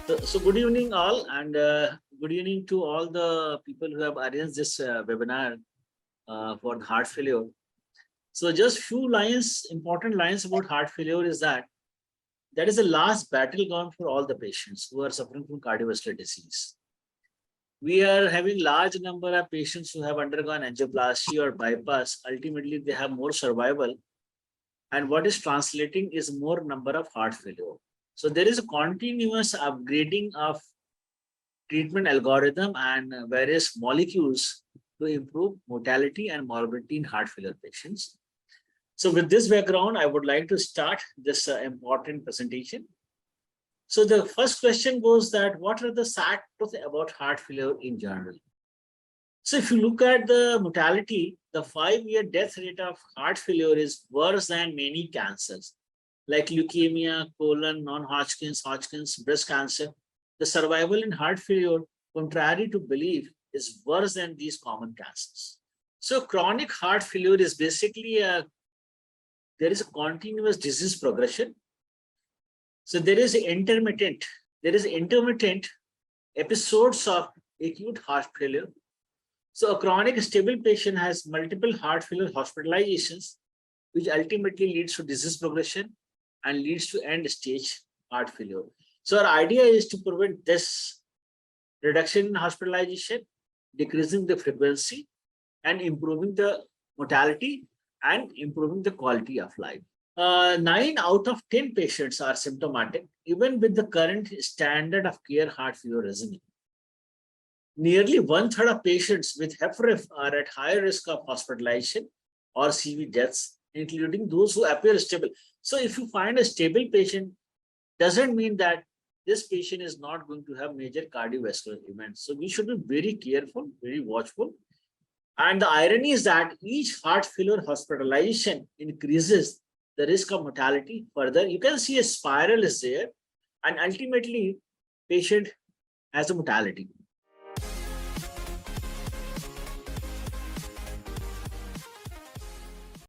So good evening all, and good evening to all the people who have arranged this webinar for heart failure. So just few lines, important lines about heart failure is that is the last battleground for all the patients who are suffering from cardiovascular disease. We are having large number of patients who have undergone angioplasty or bypass. Ultimately, they have more survival, and what is translating is more number of heart failure. So there is a continuous upgrading of treatment algorithm and various molecules to improve mortality and morbidity in heart failure patients. So with this background, I would like to start this important presentation. So the first question goes that what are the sad truth about heart failure in general? So if you look at the mortality, the 5-year death rate of heart failure is worse than many cancers like leukemia, colon, non-Hodgkin's, Hodgkin's, breast cancer. The survival in heart failure, contrary to belief, is worse than these common cancers. So chronic heart failure is basically there is a continuous disease progression. So there is intermittent episodes of acute heart failure. So a chronic stable patient has multiple heart failure hospitalizations, which ultimately leads to disease progression and leads to end stage heart failure. So our idea is to prevent this reduction in hospitalization, decreasing the frequency, and improving the mortality and improving the quality of life. 9 out of 10 patients are symptomatic, even with the current standard of care heart failure regimen. Nearly 1/3 of patients with HFrEF are at higher risk of hospitalization or CV deaths, including those who appear stable. So if you find a stable patient, doesn't mean that this patient is not going to have major cardiovascular events. So we should be very careful, very watchful. And the irony is that each heart failure hospitalization increases the risk of mortality further. You can see a spiral is there, and ultimately patient has a mortality.